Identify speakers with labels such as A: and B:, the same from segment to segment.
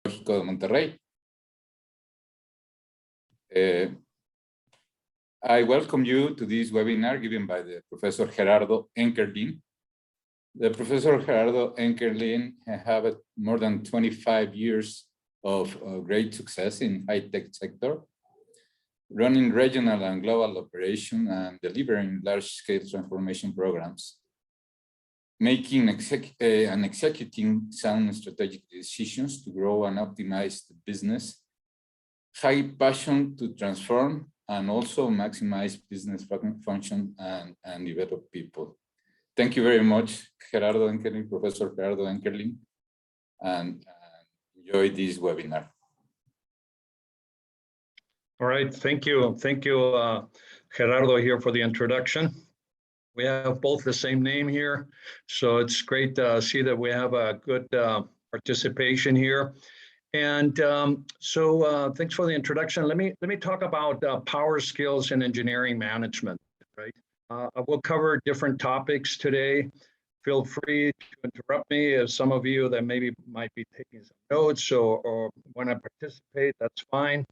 A: Tecnológico de Monterrey. I welcome you to this webinar given by the Professor Gerardo Enkerlin. The Professor Gerardo Enkerlin has more than 25 years of great success in high-tech sector, running regional and global operation and delivering large-scale transformation programs, making and executing sound strategic decisions to grow and optimize the business, high passion to transform, and also maximize business function and develop people. Thank you very much, Gerardo Enkerlin, Professor Gerardo Enkerlin, and enjoy this webinar.
B: All right, thank you. Thank you, Gerardo here for the introduction. We have both the same name here, so it's great to see that we have a good participation here. And thanks for the introduction. Let me talk about power skills in engineering management, right? I will cover different topics today. Feel free to interrupt me if some of you that maybe might be taking some notes or want to participate, that's fine.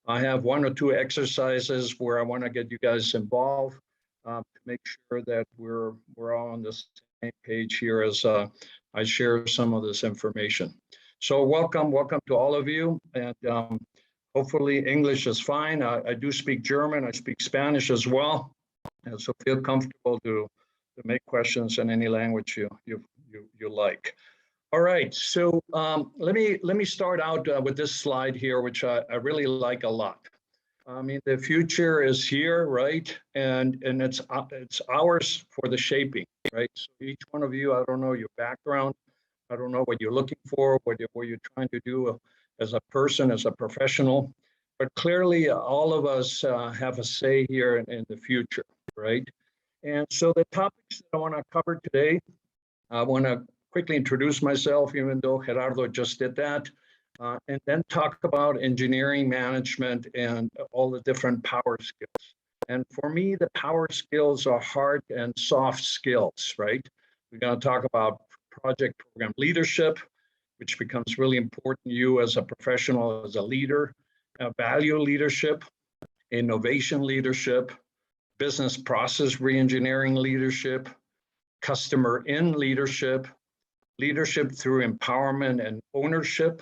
B: I have one or two exercises where I want to get you guys involved to make sure that we're all on the same page here as I share some of this information. So welcome to all of you, and hopefully English is fine. I do speak German, I speak Spanish as well, and so feel comfortable to make questions in any language you like. All right, so let me start out with this slide here, which I really like a lot. I mean, the future is here, right? And it's ours for the shaping, right? So each one of you, I don't know your background, I don't know what you're looking for, what you're trying to do as a person, as a professional, but clearly all of us have a say here in the future, right? And so the topics that I want to cover today, I want to quickly introduce myself, even though Gerardo just did that, and then talk about engineering management and all the different power skills. And for me, the power skills are hard and soft skills, right? We're going to talk about project program leadership, which becomes really important to you as a professional, as a leader, value leadership, innovation leadership, business process reengineering leadership, customer in leadership, leadership through empowerment and ownership,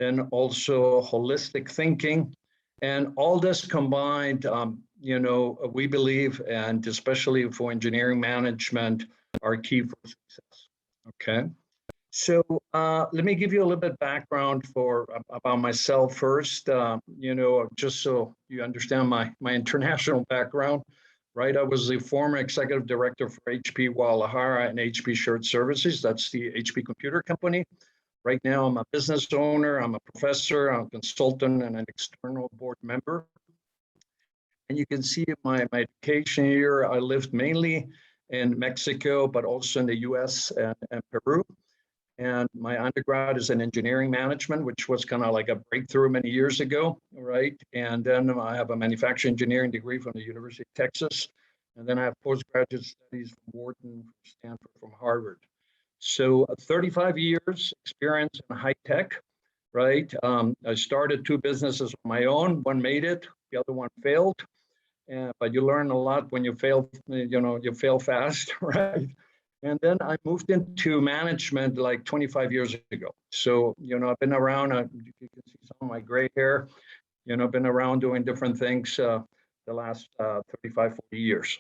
B: and also holistic thinking. And all this combined, you know, we believe, and especially for engineering management, are key for success. Okay, so let me give you a little bit background about myself first, you know, just so you understand my international background, right? I was the former executive director for HP Guadalajara and HP Shared Services. That's the HP computer company. Right now, I'm a business owner, I'm a professor, I'm a consultant, and an external board member. And you can see my education here. I lived mainly in Mexico, but also in the US and Peru. And my undergrad is in engineering management, which was kind of like a breakthrough many years ago, right? And then I have a manufacturing engineering degree from the University of Texas. And then I have postgraduate studies from Wharton, from Stanford, from Harvard. So 35 years experience in high tech, right? I started two businesses of my own. One made it, the other one failed. But you learn a lot when you fail, you know, you fail fast, right? And then I moved into management like 25 years ago. So, you know, I've been around, you can see some of my gray hair, you know, I've been around doing different things the last 35, 40 years.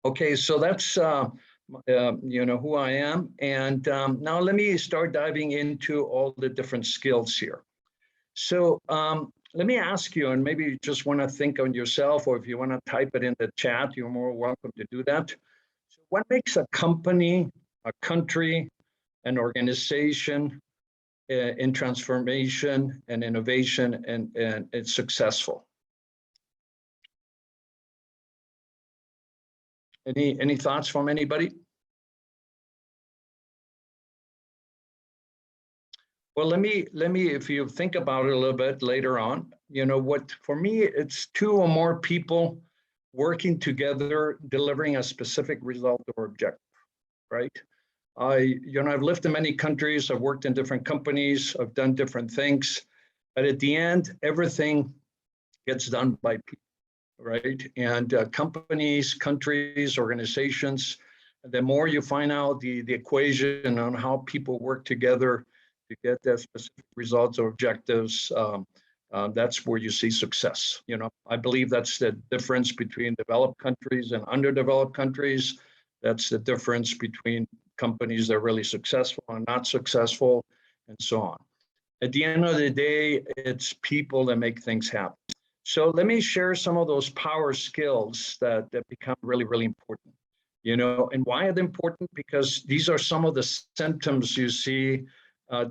B: Okay, so that's, you know, who I am. And now let me start diving into all the different skills here. So let me ask you, and maybe you just want to think on yourself, or if you want to type it in the chat, you're more welcome to do that. So what makes a company, a country, an organization in transformation and innovation and it's successful? Any thoughts from anybody? Well, let me, if you think about it a little bit later on, you know, what for me, it's two or more people working together, delivering a specific result or objective, right? I've lived in many countries. I've worked in different companies. I've done different things. But at the end, everything gets done by people, right? And companies, countries, organizations, the more you find out the equation on how people work together to get their specific results or objectives, that's where you see success. I believe that's the difference between developed countries and underdeveloped countries. That's the difference between companies that are really successful and not successful, and so on. At the end of the day, it's people that make things happen. So let me share some of those power skills that become really, really important. And why are they important? Because these are some of the symptoms you see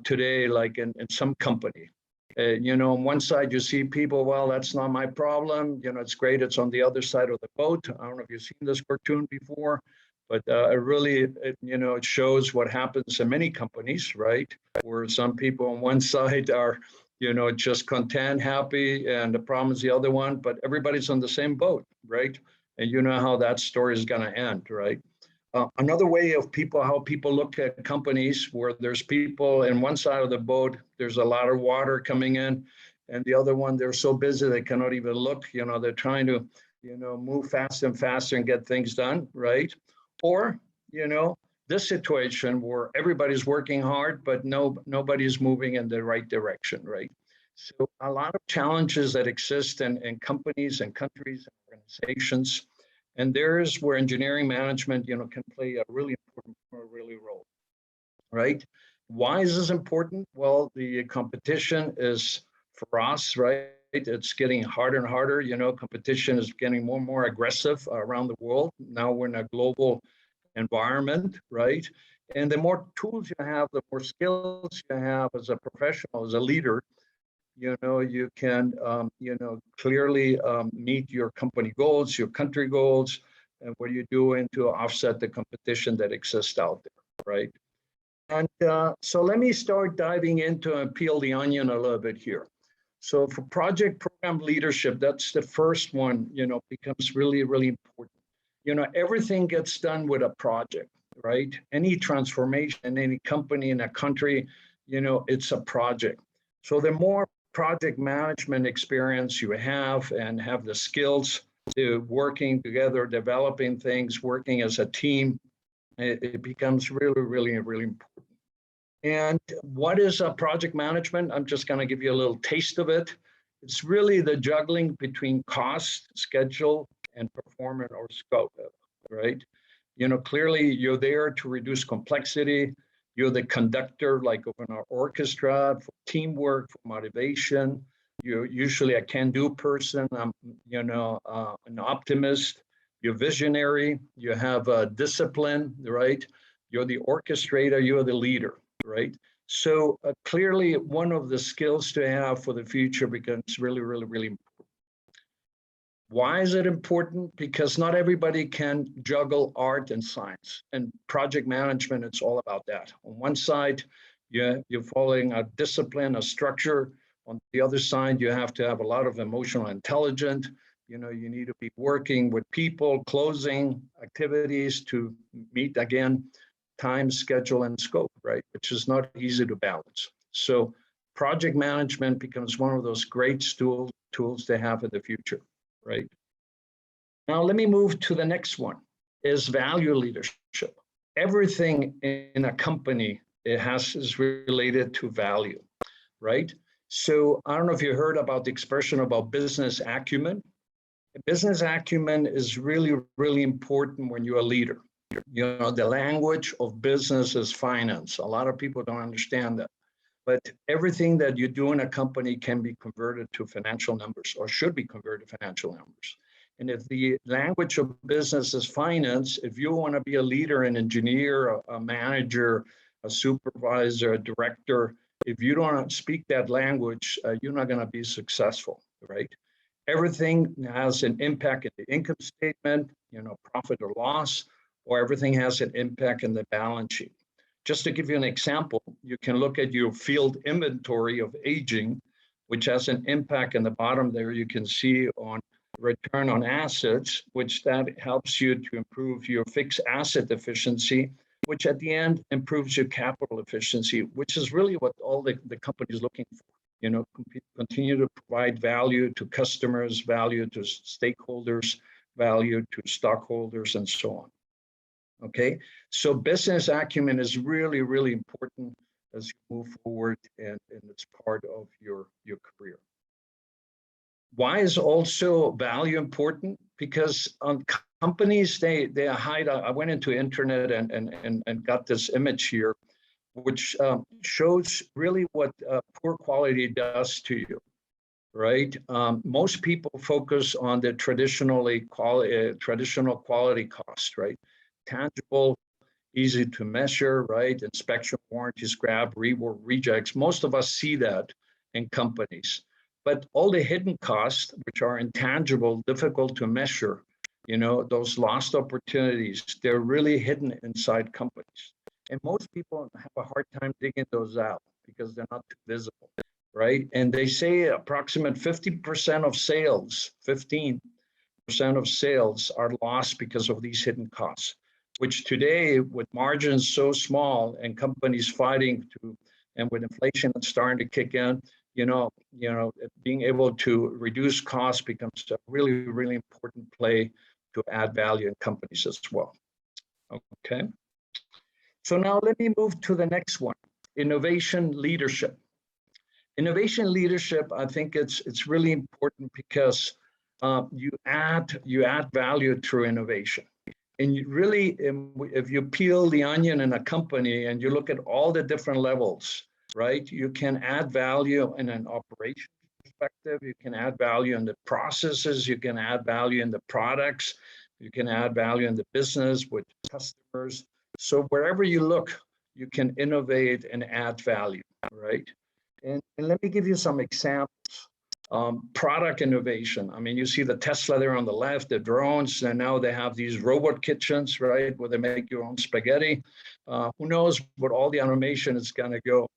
B: today, like in some company. On one side, you see people, well, that's not my problem. It's great. It's on the other side of the boat. I don't know if you've seen this cartoon before, but it shows what happens in many companies, right? Where some people on one side are, just content, happy, and the problem is the other one, but everybody's on the same boat, right? And you know how that story is going to end, right? Another way of how people look at companies where there's people in one side of the boat, there's a lot of water coming in, and the other one, they're so busy they cannot even look. They're trying to, move faster and faster and get things done, right? Or, this situation where everybody's working hard, but nobody's moving in the right direction, right? So a lot of challenges that exist in companies and countries and organizations. And there's where engineering management, can play a really important role, right? Why is this important? Well, the competition is for us, right? It's getting harder and harder. Competition is getting more and more aggressive around the world. Now we're in a global environment, right? And the more tools you have, the more skills you have as a professional, as a leader, you can, clearly meet your company goals, your country goals, and what are you doing to offset the competition that exists out there, right? And so let me start diving into and peel the onion a little bit here. So for project program leadership, that's the first one, becomes really, really important. Everything gets done with a project, right? Any transformation in any company, in a country, it's a project. So the more project management experience you have and have the skills to working together, developing things, working as a team, it becomes really, really, really important. And what is a project management? I'm just going to give you a little taste of it. It's really the juggling between cost, schedule, and performance or scope, right? Clearly you're there to reduce complexity. You're the conductor, like of an orchestra, for teamwork, for motivation. You're usually a can-do person. I'm, an optimist. You're visionary. You have a discipline, right? You're the orchestrator. You're the leader, right? So clearly, one of the skills to have for the future becomes really, really, really important. Why is it important? Because not everybody can juggle art and science. And project management, it's all about that. On one side, you're following a discipline, a structure. On the other side, you have to have a lot of emotional intelligence. You need to be working with people, closing activities to meet, again, time, schedule, and scope, right? Which is not easy to balance. So project management becomes one of those great tools to have in the future. Right. Now, let me move to the next one, is value leadership. Everything in a company, is related to value, right? So I don't know if you heard about the expression about business acumen. Business acumen is really, really important when you're a leader. The language of business is finance. A lot of people don't understand that. But everything that you do in a company can be converted to financial numbers, or should be converted to financial numbers. And if the language of business is finance, if you want to be a leader, an engineer, a manager, a supervisor, a director, if you don't speak that language, you're not going to be successful, right? Everything has an impact in the income statement, profit or loss, or everything has an impact in the balance sheet. Just to give you an example, you can look at your field inventory of aging, which has an impact in the bottom there. You can see on return on assets, which that helps you to improve your fixed asset efficiency, which at the end improves your capital efficiency, which is really what all the company is looking for. You know, continue to provide value to customers, value to stakeholders, value to stockholders, and so on. Okay, so business acumen is really, really important as you move forward, and it's part of your career. Why is also value important? Because companies, they hide. I went into internet and got this image here, which shows really what poor quality does to you, right? Most people focus on the traditional quality cost, right? Tangible, easy to measure, right? Inspection, warranties, grab, reward, rejects. Most of us see that in companies. But all the hidden costs, which are intangible, difficult to measure, you know, those lost opportunities, they're really hidden inside companies. And most people have a hard time digging those out because they're not too visible, right? And they say approximately 50% of sales, 15% of sales are lost because of these hidden costs, which today, with margins so small and companies fighting to, and with inflation starting to kick in, you know, being able to reduce costs becomes a really, really important play to add value in companies as well. Okay. So now let me move to the next one, innovation leadership. Innovation leadership, I think it's really important because you add value through innovation. And you really, if you peel the onion in a company and you look at all the different levels, right? You can add value in an operation perspective. You can add value in the processes. You can add value in the products. You can add value in the business with customers. So wherever you look, you can innovate and add value, right? And let me give you some examples. Product innovation. I mean, you see the Tesla there on the left, the drones, and now they have these robot kitchens, right, where they make your own spaghetti. Who knows what all the automation is going to go?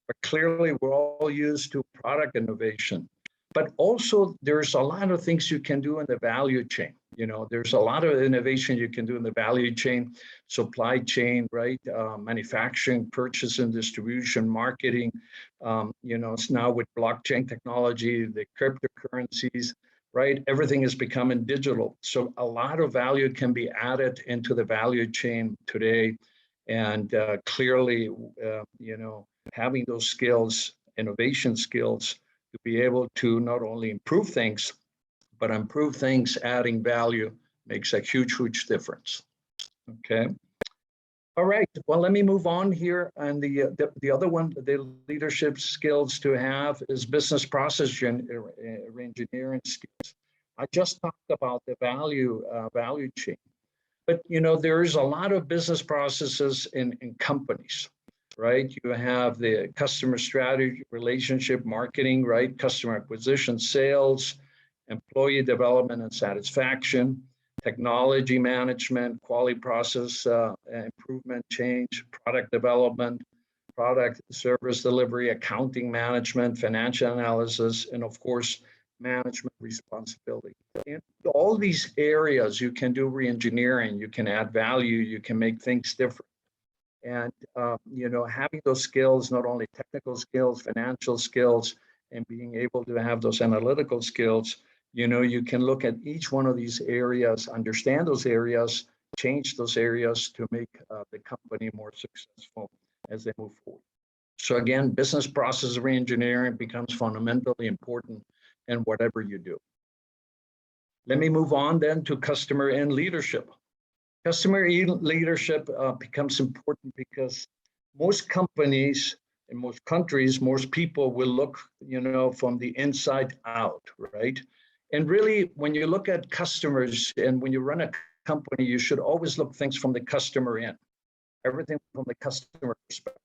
B: But clearly, we're all used to product innovation. But also, there's a lot of things you can do in the value chain. You know, there's a lot of innovation you can do in the value chain, supply chain, right? Manufacturing, purchase and distribution, marketing. You know, it's now with blockchain technology, the cryptocurrencies, right? Everything is becoming digital. So a lot of value can be added into the value chain today. And clearly, you know, having those skills, innovation skills, to be able to not only improve things, but improve things, adding value makes a huge, huge difference. Okay. All right. Well, let me move on here. And the other one, the leadership skills to have is business process engineering skills. I just talked about the value chain, but you know there is a lot of business processes in companies. Right, you have the customer strategy, relationship marketing, right? Customer acquisition, sales, employee development and satisfaction, technology management, quality process improvement, change, product development, product service delivery, accounting management, financial analysis, and of course, management responsibility. In all these areas, you can do re-engineering, you can add value, you can make things different. And, you know, having those skills, not only technical skills, financial skills, and being able to have those analytical skills, you know, you can look at each one of these areas, understand those areas, change those areas to make the company more successful as they move forward. So again, business process reengineering becomes fundamentally important in whatever you do. Let me move on then to customer and leadership. Customer leadership becomes important because most companies in most countries, most people will look, you know, from the inside out, right? And really, when you look at customers and when you run a company, you should always look things from the customer in, everything from the customer perspective.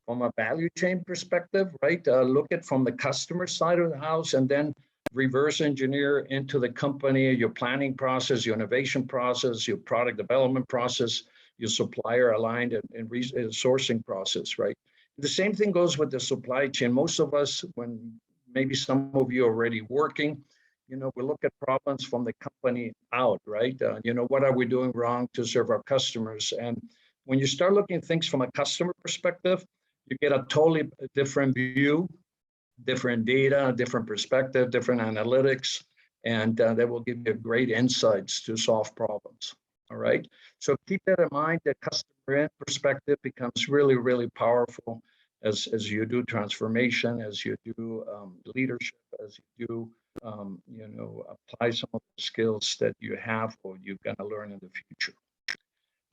B: From a value chain perspective, right? Look at from the customer side of the house and then reverse engineer into the company, your planning process, your innovation process, your product development process, your supplier aligned and sourcing process, right? The same thing goes with the supply chain. Most of us, when maybe some of you are already working, you know, we look at problems from the company out, right? You know, what are we doing wrong to serve our customers? And When you start looking at things from a customer perspective, you get a totally different view, different data, different perspective, different analytics, and that will give you great insights to solve problems. All right. So keep that in mind, that customer perspective becomes really, really powerful as you do transformation, as you do leadership, as you do, apply some of the skills that you have or you're going to learn in the future.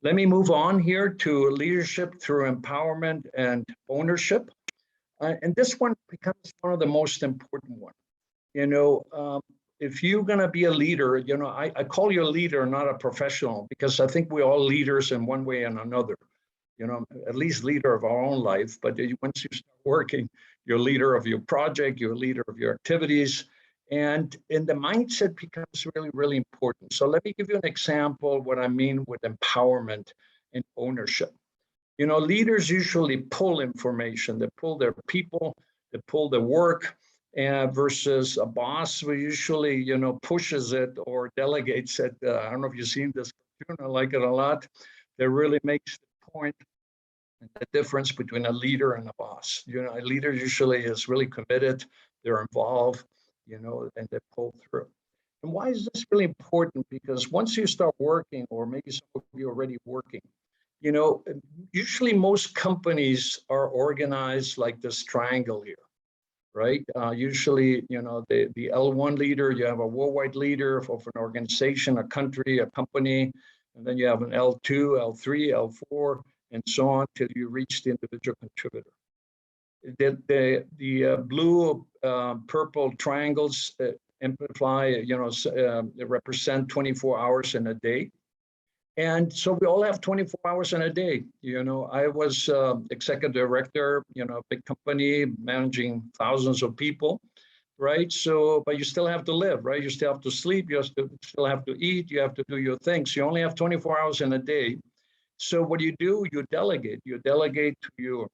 B: Let me move on here to leadership through empowerment and ownership. And this one becomes one of the most important ones. If you're going to be a leader, I call you a leader, not a professional, because I think we're all leaders in one way and another, at least leader of our own life. But once you start working, you're a leader of your project, you're a leader of your activities. And the mindset becomes really, really important. So let me give you an example of what I mean with empowerment and ownership. Leaders usually pull information, they pull their people, they pull the work, versus a boss who usually, pushes it or delegates it. I don't know if you've seen this cartoon, I like it a lot. That really makes the point, the difference between a leader and a boss. A leader usually is really committed, they're involved, and they pull through. And why is this really important? Because once you start working, or maybe some of you are already working, usually most companies are organized like this triangle here, right? Usually, the L1 leader, you have a worldwide leader of an organization, a country, a company, and then you have an L2, L3, L4, and so on till you reach the individual contributor. The blue, purple triangles amplify, they represent 24 hours in a day. And so we all have 24 hours in a day. I was executive director, a big company managing thousands of people, right? So, but you still have to live, right? You still have to sleep, you still have to eat, you have to do your things. You only have 24 hours in a day. So what you do, you delegate to your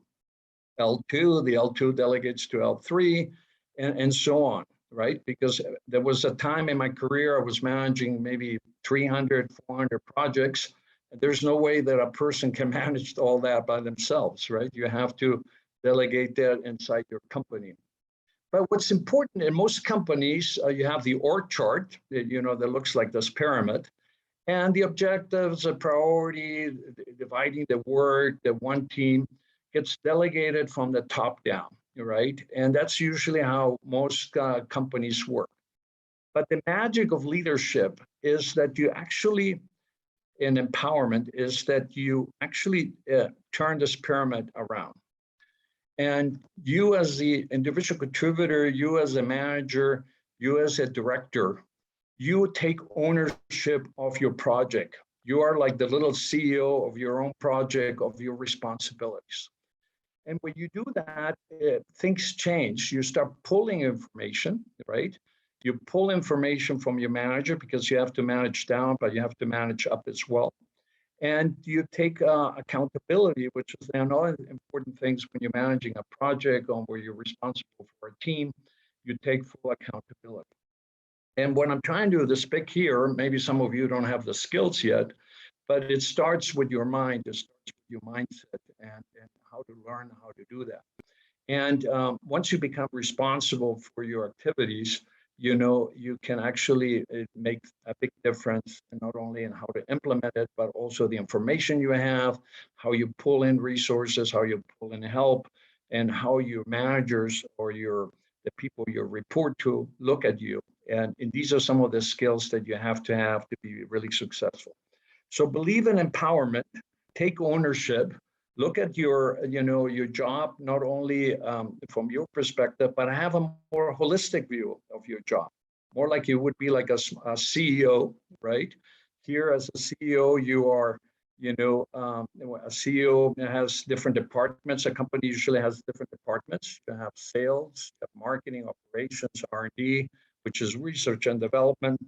B: L2, the L2 delegates to L3, and so on, right? Because there was a time in my career I was managing maybe 300, 400 projects. There's no way that a person can manage all that by themselves, right? You have to delegate that inside your company. But what's important in most companies, you have the org chart that, that looks like this pyramid, and the objectives, the priority, dividing the work, the one team gets delegated from the top down, right? And that's usually how most companies work. But the magic of leadership is that you actually, in empowerment, is that you actually turn this pyramid around. And you as the individual contributor, you as a manager, you as a director, you take ownership of your project. You are like the little CEO of your own project, of your responsibilities. And when you do that, things change. You start pulling information, right? You pull information from your manager because you have to manage down, but you have to manage up as well. And you take accountability, which is another important things when you're managing a project or where you're responsible for a team, you take full accountability. And what I'm trying to do, this pick here, maybe some of you don't have the skills yet, but it starts with your mind, it starts with your mindset and how to learn how to do that. And once you become responsible for your activities, you can actually make a big difference, not only in how to implement it, but also the information you have, how you pull in resources, how you pull in help, and how your managers or the people you report to look at you. And these are some of the skills that you have to be really successful. So believe in empowerment, take ownership, look at your job, not only from your perspective, but have a more holistic view of your job, more like you would be like a CEO, right? Here as a CEO, you are, a CEO has different departments. A company usually has different departments. You have sales, you have marketing, operations, R&D, which is research and development,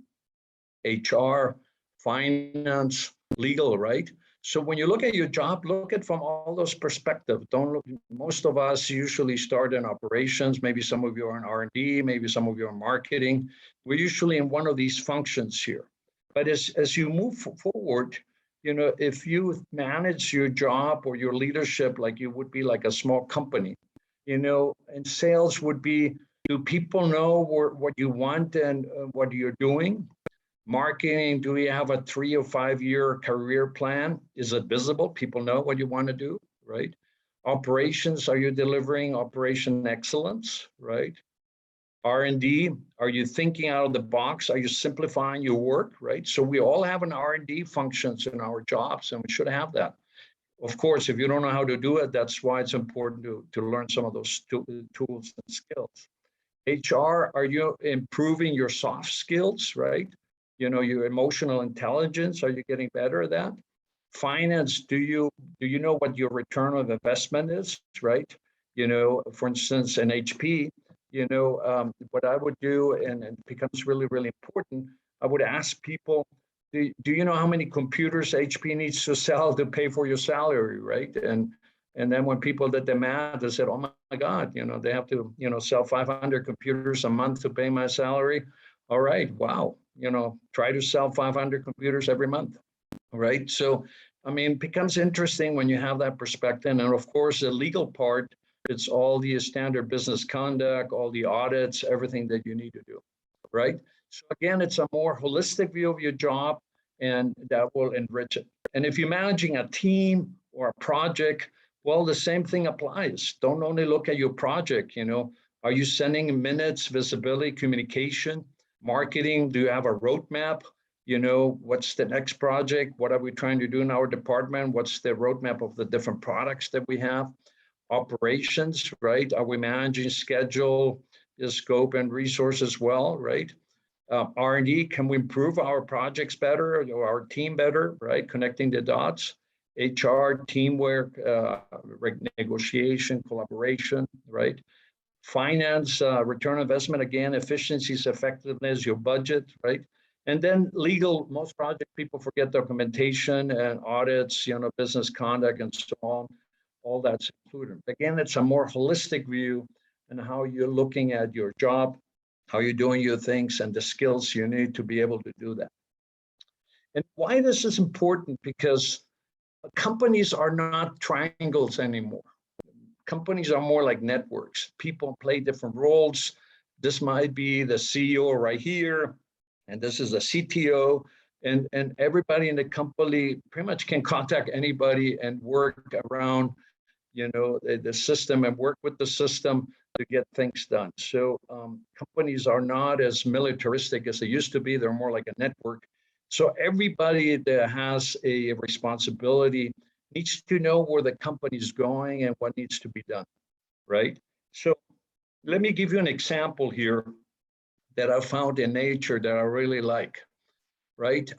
B: HR, finance, legal, right? So when you look at your job, look at from all those perspectives. Don't look, most of us usually start in operations. Maybe some of you are in R&D, maybe some of you are in marketing. We're usually in one of these functions here. But as you move forward, if you manage your job or your leadership like you would be like a small company, and sales would be, do people know what you want and what you're doing? Marketing, do you have a 3 or 5 year career plan? Is it visible? People know what you want to do, right? Operations, are you delivering operation excellence, right? R&D, are you thinking out of the box? Are you simplifying your work, right? So we all have an R&D functions in our jobs, and we should have that. Of course, if you don't know how to do it, that's why it's important to learn some of those tools and skills. HR, are you improving your soft skills, right? Your emotional intelligence, are you getting better at that? Finance, do you know what your return on investment is, right? For instance, in HP, what I would do, and it becomes really, really important, I would ask people, do you know how many computers HP needs to sell to pay for your salary, right? And then when people did the math, they said, oh my God, they have to, sell 500 computers a month to pay my salary. All right, wow, try to sell 500 computers every month, right? So, it becomes interesting when you have that perspective. And of course, the legal part, it's all the standard business conduct, all the audits, everything that you need to do, right? So again, it's a more holistic view of your job, and that will enrich it. And if you're managing a team or a project, well, the same thing applies. Don't only look at your project, are you sending minutes, visibility, communication, marketing? Do you have a roadmap? What's the next project? What are we trying to do in our department? What's the roadmap of the different products that we have? Operations, right? Are we managing schedule, the scope and resources well, right? R&D, can we improve our projects better or our team better, right? Connecting the dots. HR, teamwork, negotiation, collaboration, right? Finance, return on investment, again, efficiencies, effectiveness, your budget, right? And then legal, most project people forget documentation and audits, business conduct and so on. All that's included. Again, it's a more holistic view and how you're looking at your job, how you're doing your things, and the skills you need to be able to do that. And why this is important, because companies are not triangles anymore. Companies are more like networks. People play different roles. This might be the CEO right here, and this is a CTO, and everybody in the company pretty much can contact anybody and work around the system and work with the system to get things done. So companies are not as militaristic as they used to be. They're more like a network. So everybody that has a responsibility needs to know where the company is going and what needs to be done, right? So let me give you an example here that I found in nature that I really like, right?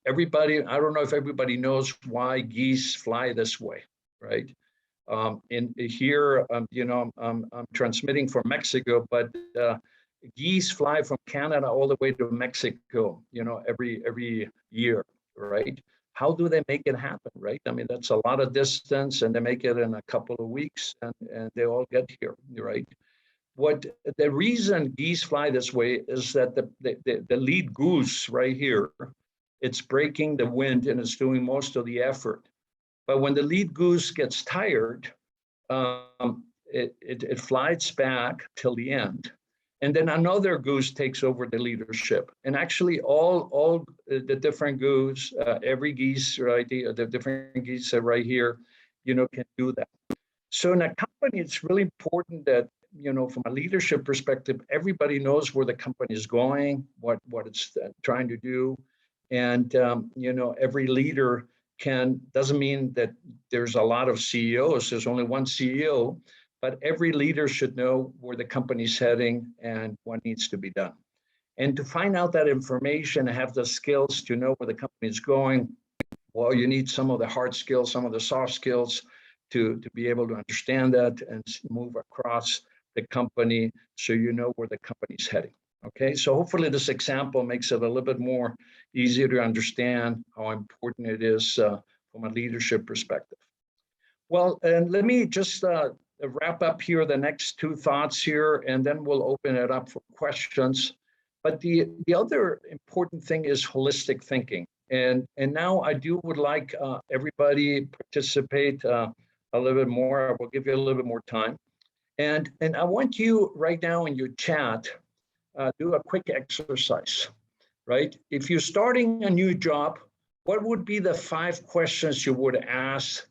B: Everybody, I don't know if everybody knows why geese fly this way, right? In here, I'm transmitting from Mexico, but geese fly from Canada all the way to Mexico, every year, right? How do they make it happen, right? That's a lot of distance, and they make it in a couple of weeks, and they all get here, right? What the reason geese fly this way is that the lead goose right here, it's breaking the wind and it's doing most of the effort. But when the lead goose gets tired, it flies back till the end. And then another goose takes over the leadership. And actually all the different goose, every geese, right, the different geese right here, can do that. So in a company, it's really important that, from a leadership perspective, everybody knows where the company is going, what it's trying to do. And, every leader doesn't mean that there's a lot of CEOs, there's only one CEO, but every leader should know where the company's heading and what needs to be done. And to find out that information and have the skills to know where the company is going, well, you need some of the hard skills, some of the soft skills to be able to understand that and move across the company so you know where the company's heading. Okay, so hopefully this example makes it a little bit more easier to understand how important it is from a leadership perspective. Well, and let me just wrap up here the next two thoughts here, and then we'll open it up for questions. But the other important thing is holistic thinking. And now I would like everybody participate a little bit more. I will give you a little bit more time. And I want you right now in your chat, do a quick exercise, right? If you're starting a new job, what would be the 5 questions you would ask,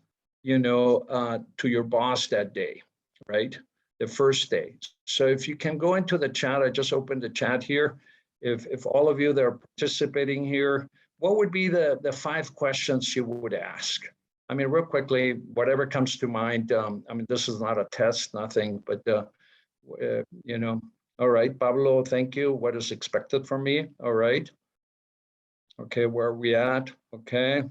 B: to your boss that day, right? The first day. So if you can go into the chat, I just opened the chat here. If all of you that are participating here, what would be the 5 questions you would ask? I mean, real quickly, whatever comes to mind. I mean, this is not a test, nothing, but, all right, Pablo, thank you. What is expected from me? All right. Okay, where are we at? Okay.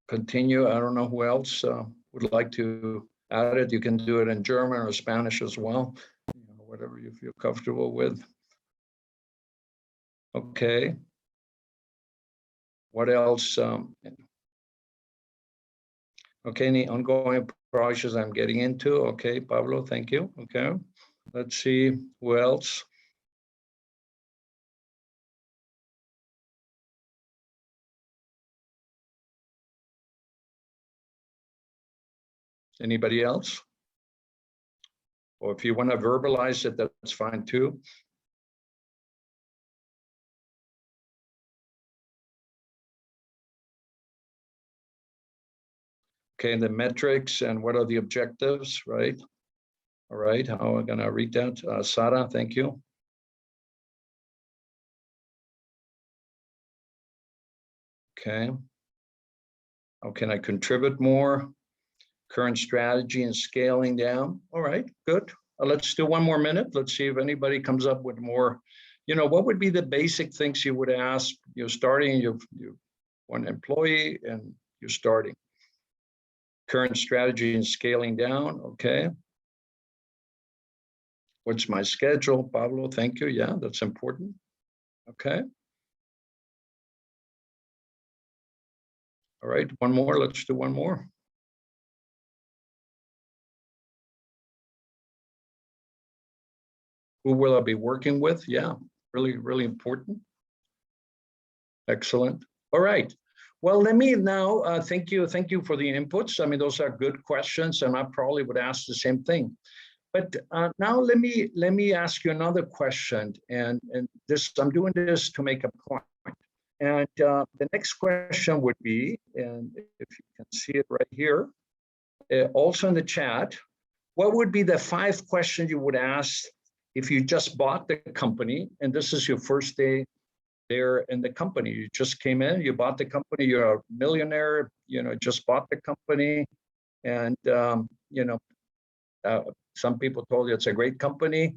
B: Continue. I don't know who else would like to add it. You can do it in German or Spanish as well, whatever you feel comfortable with. Okay. What else? Okay, any ongoing projects I'm getting into? Okay, Pablo, thank you. Okay, let's see who else. Anybody else? Or if you want to verbalize it, that's fine too. Okay, the metrics and what are the objectives, right? All right, how am I going to read that? Sara, thank you. Okay. How can I contribute more? Current strategy and scaling down. All right, good. Let's do one more minute. Let's see if anybody comes up with more. What would be the basic things you would ask? You're starting, you're one employee and you're starting. Current strategy and scaling down. Okay. What's my schedule? Pablo, thank you. Yeah, that's important. Okay. All right, one more. Let's do one more. Who will I be working with? Yeah, really, really important. Excellent. All right. Well, let me now, thank you for the inputs. I mean, those are good questions, and I probably would ask the same thing. But now let me ask you another question, and this I'm doing this to make a point. And the next question would be, and if you can see it right here, also in the chat, what would be the 5 questions you would ask if you just bought the company, and this is your first day there in the company? You just came in, you bought the company, you're a millionaire, just bought the company, and some people told you it's a great company,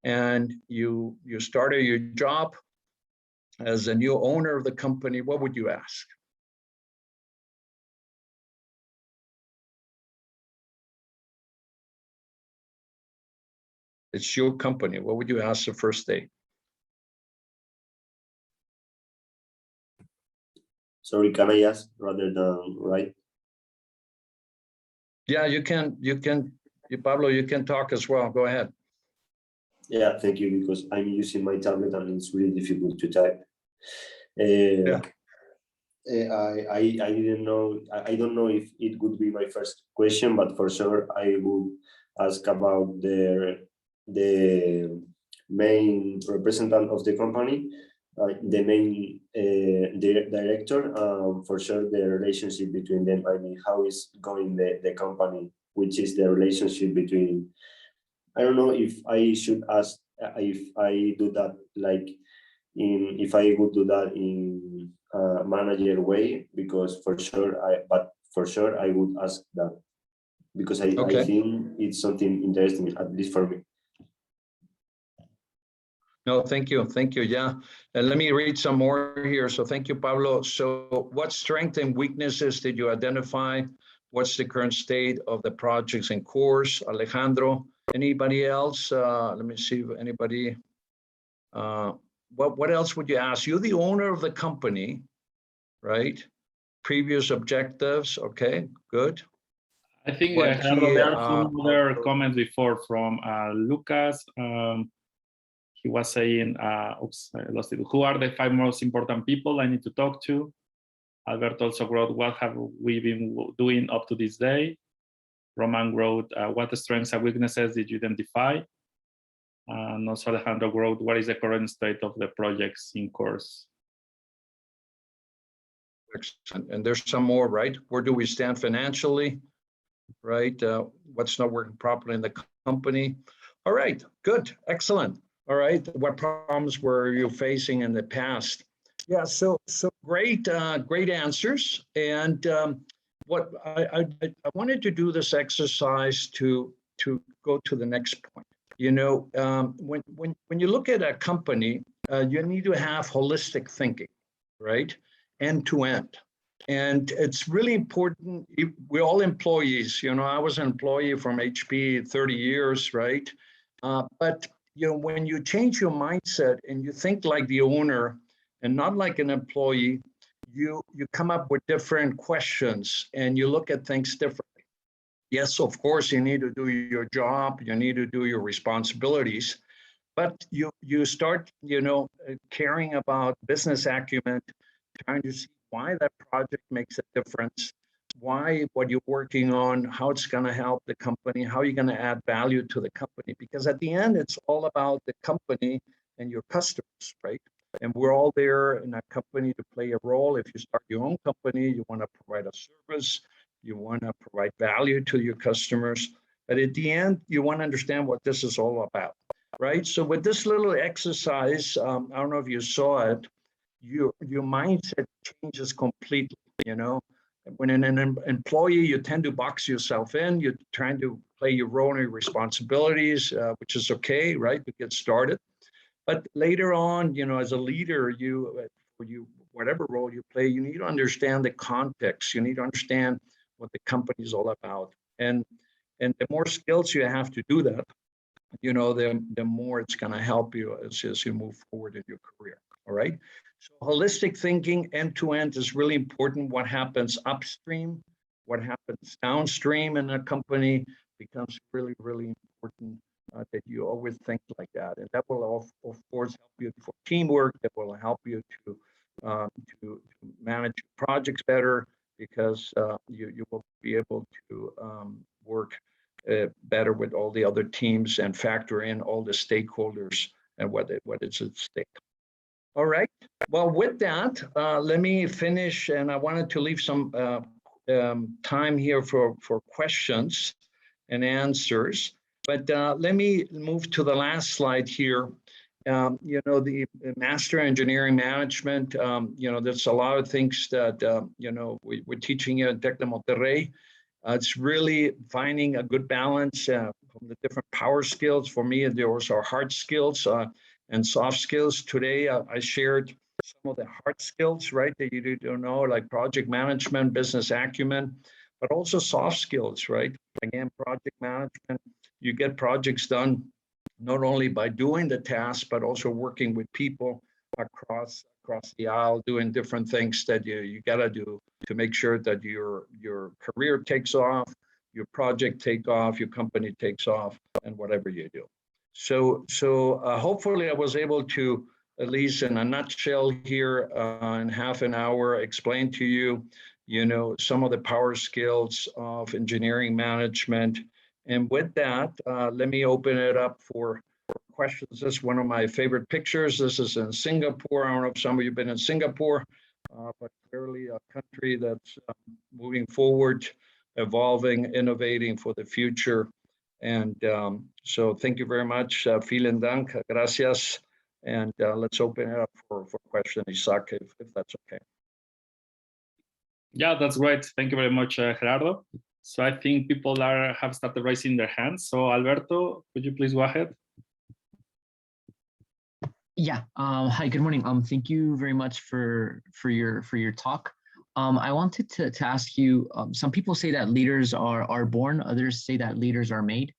B: and you started your job as a new owner of the company. What would you ask? It's your company. What would you ask the first day?
C: Sorry, can I ask rather than write?
B: Yeah, you can, Pablo, you can talk as well. Go ahead.
C: Yeah, thank you, because I'm using my tablet and it's really difficult to type.
B: Yeah.
C: I didn't know, I don't know if it would be my first question, but for sure I would ask about the main representative of the company, the main director, for sure the relationship between them. I mean, how is going the company, which is the relationship between, I don't know if I should ask if I do that like if I would do that in a manager way, because for sure I would ask that, because I think it's something interesting, at least for me.
B: No, thank you. Yeah, and let me read some more here. So thank you, Pablo. So what strengths and weaknesses did you identify? What's the current state of the projects in course? Alejandro, anybody else? Let me see if anybody, what else would you ask? You're the owner of the company, right? Previous objectives. Okay, good.
D: I think there are some other comments before from Lucas. He was saying, oops, I lost it. Who are the 5 most important people I need to talk to? Alberto also wrote, what have we been doing up to this day? Roman wrote, what strengths and weaknesses did you identify? And also Alejandro wrote, what is the current state of the projects in course?
B: Excellent. And there's some more, right? Where do we stand financially, right? What's not working properly in the company? All right, good, excellent. All right, what problems were you facing in the past? Yeah, so great, great answers. And what I wanted to do this exercise to go to the next point. You know, when you look at a company, you need to have holistic thinking, right? End to end. And it's really important. We're all employees. You know, I was an employee from HP 30 years, right? But, you know, when you change your mindset and you think like the owner and not like an employee, you come up with different questions and you look at things differently. Yes, of course, you need to do your job. You need to do your responsibilities. But you start, you know, caring about business acumen, trying to see why that project makes a difference, why what you're working on, how it's going to help the company, how you're going to add value to the company. Because at the end, it's all about the company and your customers, right? And we're all there in a company to play a role. If you start your own company, you want to provide a service, you want to provide value to your customers. But at the end, you want to understand what this is all about, right? So with this little exercise, I don't know if you saw it, your mindset changes completely. You know, when an employee, you tend to box yourself in. You're trying to play your role and your responsibilities, which is okay, right, to get started. But later on, you know, as a leader, whatever role you play, you need to understand the context. You need to understand what the company is all about, and the more skills you have to do that, you know, the more it's going to help you as you move forward in your career. All right. So holistic thinking, end to end, is really important. What happens upstream, what happens downstream in a company becomes really, really important. That you always think like that, and that will of course help you for teamwork. That will help you to manage projects better, because you will be able to work better with all the other teams and factor in all the stakeholders and what is at stake. All right. Well, with that, let me finish, and I wanted to leave some time here for questions and answers. But let me move to the last slide here. You know, the Master Engineering Management, you know, there's a lot of things that, you know, we're teaching you at Tec de Monterrey. It's really finding a good balance from the different power skills. For me, those are hard skills and soft skills. Today, I shared some of the hard skills, right, that you need to know, like project management, business acumen, but also soft skills, right? Again, project management, you get projects done not only by doing the task, but also working with people across the aisle, doing different things that you got to do to make sure that your career takes off, your project takes off, your company takes off, and whatever you do. So hopefully I was able to, at least in a nutshell here, in half an hour, explain to you, you know, some of the power skills of engineering management. And with that, let me open it up for questions. This is one of my favorite pictures. This is in Singapore. I don't know if some of you have been in Singapore, but clearly a country that's moving forward, evolving, innovating for the future. And so thank you very much. Vielen Dank. Gracias. And let's open it up for questions, Isaac, if that's okay.
D: Yeah, that's great. Thank you very much, Gerardo. So I think people have started raising their hands. So Alberto, could you please go ahead?
E: Yeah. Hi. Good morning. Thank you very much for your talk. I wanted to ask you. Some people say that leaders are born. Others say that leaders are made.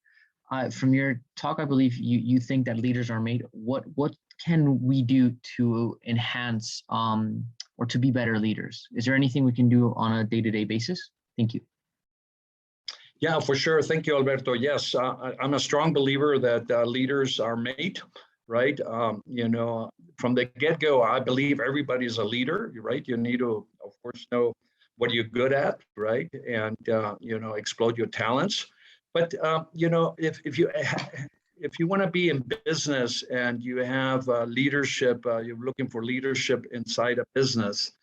E: From your talk, I believe you think that leaders are made. What can we do to enhance or to be better leaders? Is there anything we can do on a day-to-day basis? Thank you.
B: Yeah, for sure. Thank you, Alberto. Yes, I'm a strong believer that leaders are made. right? From the get-go, I believe everybody's a leader, right? You need to, of course, know what you're good at, right? And, explode your talents. But, if you want to be in business and you have leadership, you're looking for leadership inside a business,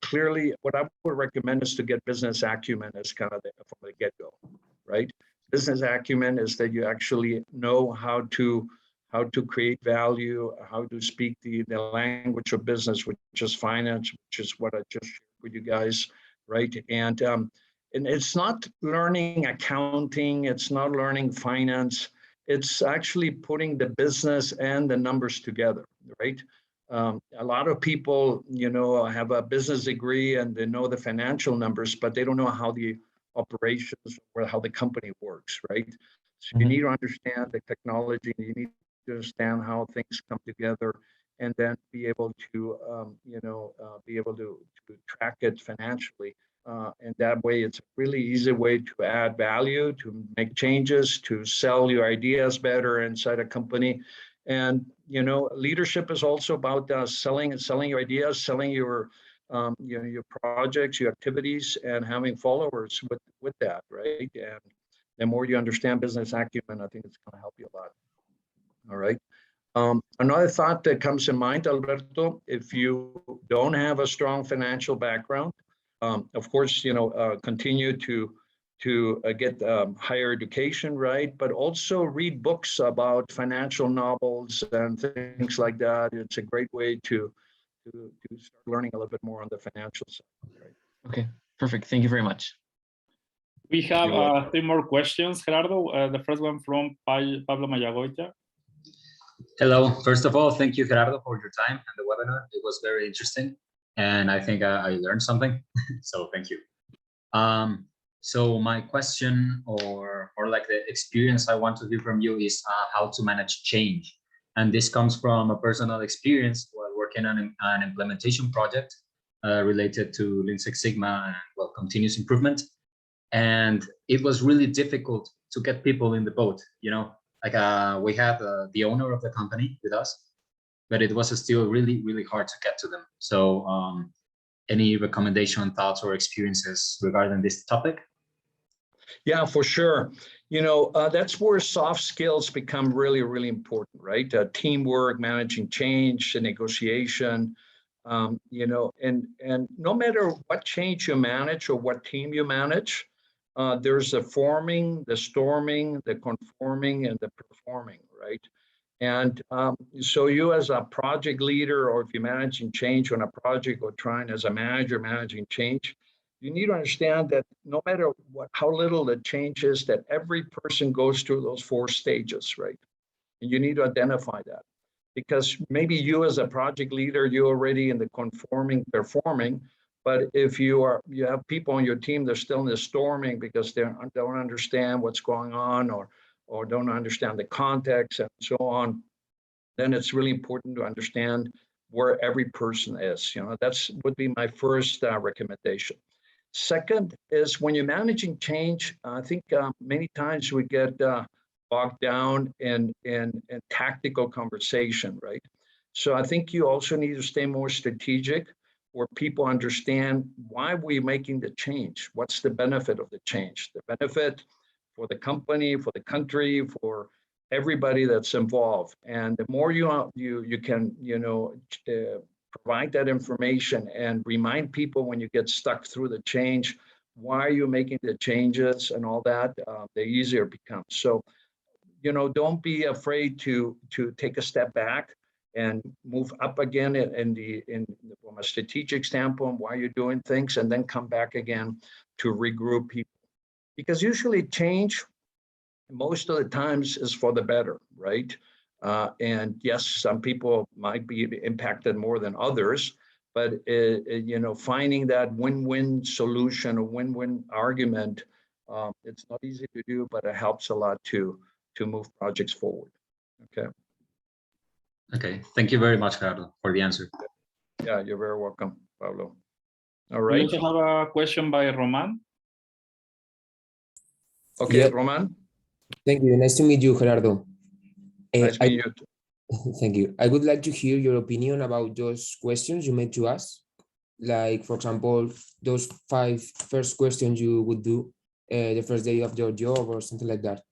B: clearly what I would recommend is to get business acumen as kind of from the get-go, right? Business acumen is that you actually know how to create value, how to speak the language of business, which is finance, which is what I just shared with you guys, right? And it's not learning accounting, it's not learning finance, it's actually putting the business and the numbers together, right? A lot of people, have a business degree and they know the financial numbers, but they don't know how the operations or how the company works, right? So you need to understand the technology, you need to understand how things come together, and then be able to, to track it financially. And that way, it's a really easy way to add value, to make changes, to sell your ideas better inside a company. And, leadership is also about selling your ideas, selling your projects, your activities, and having followers with that, right? And the more you understand business acumen, I think it's going to help you a lot. All right. Another thought that comes in mind, Alberto, if you don't have a strong financial background, of course, continue to get higher education, right? But also read books about financial novels and things like that. It's a great way to start learning a little bit more on the financial side, right?
E: Okay, perfect. Thank you very much.
D: We have 3 more questions, Gerardo. The first one from Pablo Mayagoita.
F: Hello. First of all, thank you, Gerardo, for your time and the webinar. It was very interesting, and I think I learned something. So thank you. So my question, or like the experience I want to hear from you, is how to manage change. And this comes from a personal experience while working on an implementation project related to Lean Six Sigma and continuous improvement. And it was really difficult to get people in the boat, like we had the owner of the company with us, but it was still really, really hard to get to them. So any recommendation, thoughts, or experiences regarding this topic?
B: Yeah, for sure. That's where soft skills become really, really important, right? Teamwork, managing change, negotiation, and no matter what change you manage or what team you manage, there's the forming, the storming, the conforming, and the performing, right? And so you as a project leader, or if you're managing change on a project or trying as a manager managing change, you need to understand that no matter how little the change is, that every person goes through those 4 stages, right? And you need to identify that, because maybe you as a project leader, you're already in the conforming, performing, but if you have people on your team, they're still in the storming because they don't understand what's going on, or don't understand the context and so on, then it's really important to understand where every person is. That's would be my first recommendation. Second is, when you're managing change, I think many times we get bogged down in tactical conversation, right? So I think you also need to stay more strategic, where people understand why we're making the change. What's the benefit of the change? The benefit for the company, for the country, for everybody that's involved. And the more you can provide that information and remind people when you get stuck through the change, why are you making the changes and all that, the easier it becomes. So, don't be afraid to take a step back and move up again from a strategic standpoint, why you're doing things, and then come back again to regroup people. Because usually change, most of the times, is for the better, right? And yes, some people might be impacted more than others, but finding that win-win solution, a win-win argument, it's not easy to do, but it helps a lot to move projects forward. Okay.
F: Okay, thank you very much, Gerardo, for the answer.
B: Yeah, you're very welcome, Pablo. All right.
D: We also have a question by Roman.
B: Okay,
G: Yep.
B: Roman.
G: Thank you. Nice to meet you, Gerardo.
B: Nice meeting you.
G: Thank you. I would like to hear your opinion about those questions you made to us. Like, for example, those 5 first questions you would do the first day of your job or something like that.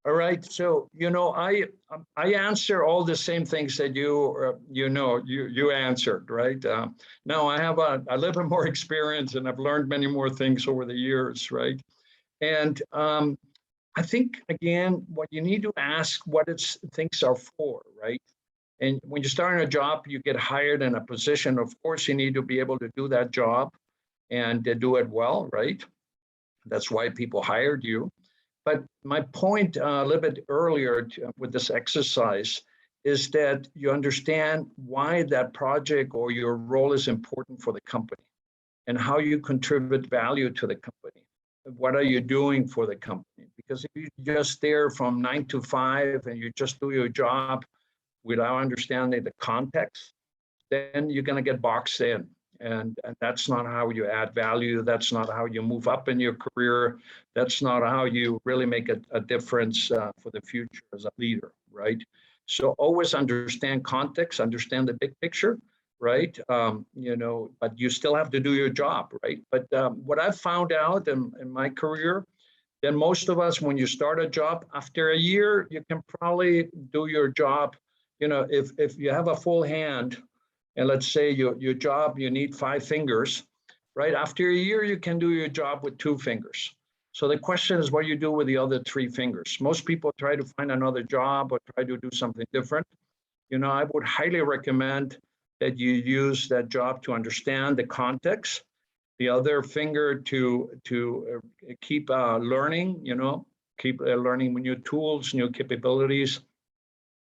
B: All right, so I answer all the same things that you answered, right? Now I have a little bit more experience and I've learned many more things over the years, right? And I think again, what you need to ask what things are for, right? And when you start in a job, you get hired in a position. Of course, you need to be able to do that job and do it well, right? That's why people hired you. But my point a little bit earlier with this exercise is that you understand why that project or your role is important for the company and how you contribute value to the company. What are you doing for the company? Because if you're just there from 9 to 5 and you just do your job without understanding the context, then you're going to get boxed in. And that's not how you add value. That's not how you move up in your career. That's not how you really make a difference for the future as a leader, right? So always understand context, understand the big picture, right? But you still have to do your job, right? But what I've found out in my career, then most of us, when you start a job, after a year, you can probably do your job. If you have a full hand, and let's say your job, you need 5 fingers, right? After a year, you can do your job with 2 fingers. So the question is what you do with the other 3 fingers. Most people try to find another job or try to do something different. I would highly recommend that you use that job to understand the context, the other finger to keep learning, keep learning new tools, new capabilities,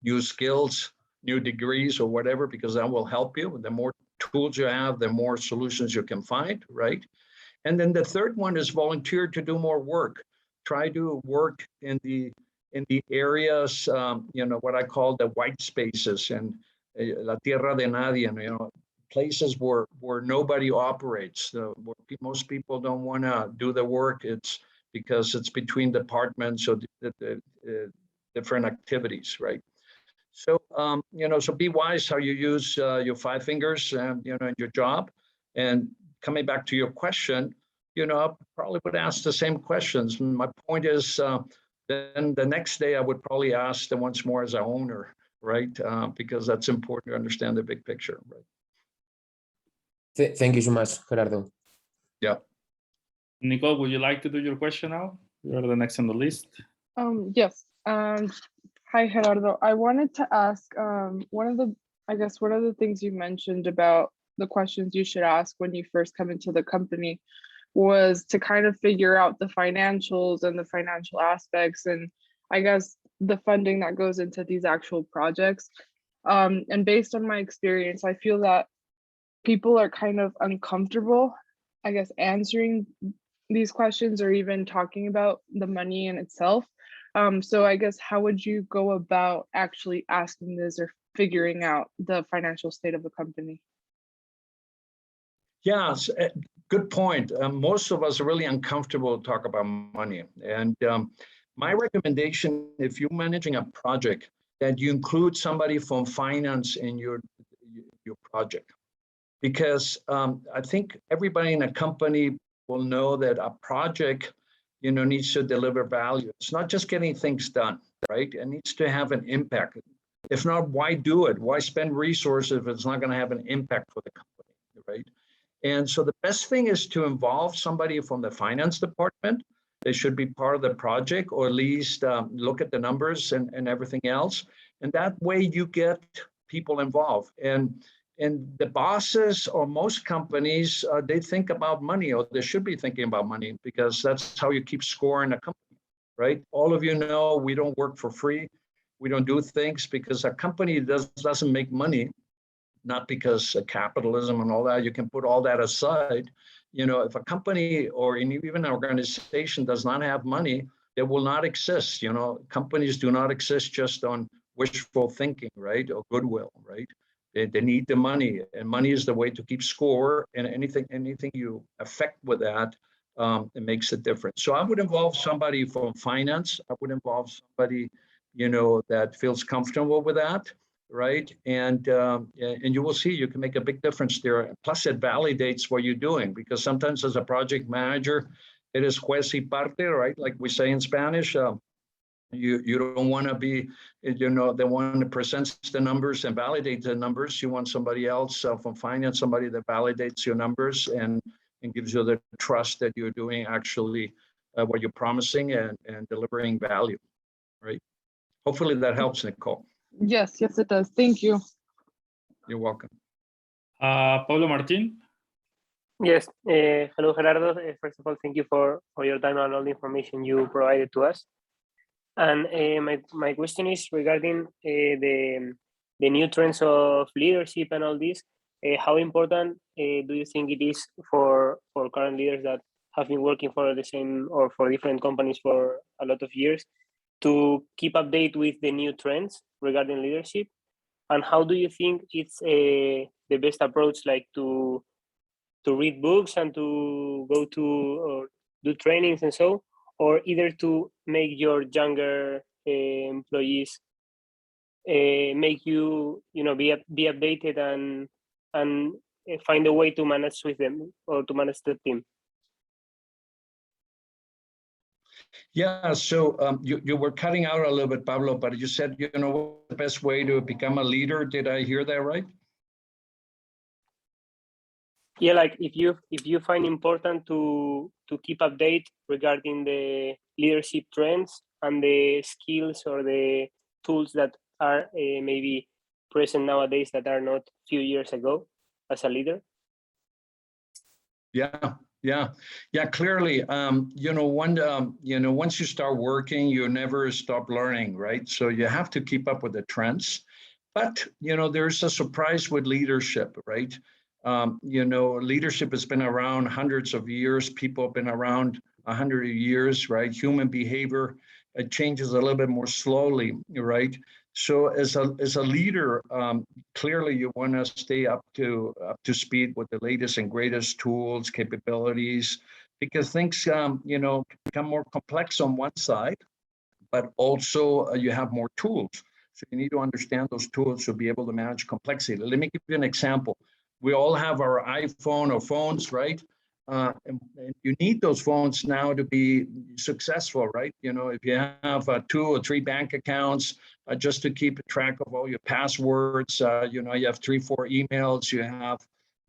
B: new skills, new degrees or whatever, because that will help you. The more tools you have, the more solutions you can find, right? And then the third one is volunteer to do more work. Try to work in the areas, what I call the white spaces and la tierra de nadie, places where nobody operates. Where most people don't want to do the work. It's because it's between departments or the different activities, right? So, so be wise how you use your 5 fingers, in your job. And coming back to your question, I probably would ask the same questions. My point is, then the next day I would probably ask them once more as an owner, right? Because that's important to understand the big picture, right?
G: Thank you so much, Gerardo.
B: Yeah.
D: Nicole, would you like to do your question now? You're the next on the list.
H: Yes. Hi, Gerardo. I wanted to ask, one of the things you mentioned about the questions you should ask when you first come into the company was to kind of figure out the financials and the financial aspects and I guess the funding that goes into these actual projects. And based on my experience, I feel that people are kind of uncomfortable, I guess, answering these questions or even talking about the money in itself. So I guess how would you go about actually asking this or figuring out the financial state of the company?
B: Yeah, good point. Most of us are really uncomfortable to talk about money. And my recommendation, if you're managing a project, that you include somebody from finance in your project. Because I think everybody in a company will know that a project needs to deliver value. It's not just getting things done, right? It needs to have an impact. If not, why do it? Why spend resources if it's not going to have an impact for the company, right? And so the best thing is to involve somebody from the finance department. They should be part of the project, or at least look at the numbers and everything else. And that way you get people involved. And the bosses or most companies, they think about money, or they should be thinking about money, because that's how you keep score in a company, right? All of you know we don't work for free. We don't do things because a company doesn't make money, not because of capitalism and all that. You can put all that aside. If a company or even an organization does not have money, they will not exist. Companies do not exist just on wishful thinking, right? Or goodwill, right? They need the money, and money is the way to keep score. And anything you affect with that, it makes a difference. So I would involve somebody from finance. I would involve somebody, that feels comfortable with that, right? And you will see you can make a big difference there. Plus, it validates what you're doing, because sometimes as a project manager, it is juez y parte, right? Like we say in Spanish. You don't want to be, the one that presents the numbers and validates the numbers. You want somebody else from finance, somebody that validates your numbers and gives you the trust that you're doing actually what you're promising and delivering value, right? Hopefully that helps, Nicole.
H: Yes, it does. Thank you.
B: You're welcome.
D: Pablo Martin.
I: Yes, hello Gerardo. First of all, thank you for your time and all the information you provided to us. And my question is regarding the new trends of leadership and all this. How important do you think it is for current leaders that have been working for the same or for different companies for a lot of years to keep update with the new trends regarding leadership? And how do you think it's the best approach, like to read books and to go to or do trainings and so, or either to make your younger employees make you be updated and find a way to manage with them or to manage the team?
B: Yeah, so you were cutting out a little bit, Pablo, but you said, what's the best way to become a leader? Did I hear that right?
I: Yeah, like if you find important to keep update regarding the leadership trends and the skills or the tools that are maybe present nowadays that are not few years ago as a leader.
B: Yeah, clearly, once you start working, you never stop learning, right? So you have to keep up with the trends. But, there's a surprise with leadership, right? Leadership has been around hundreds of years. People have been around 100 years, right? Human behavior, it changes a little bit more slowly, right? So as a leader, clearly you want to stay up to speed with the latest and greatest tools, capabilities, because things, become more complex on one side, but also you have more tools. So you need to understand those tools to be able to manage complexity. Let me give you an example. We all have our iPhone or phones, right? And you need those phones now to be successful, right? If you have 2 or 3 bank accounts, just to keep track of all your passwords, you have 3, 4 emails, you have,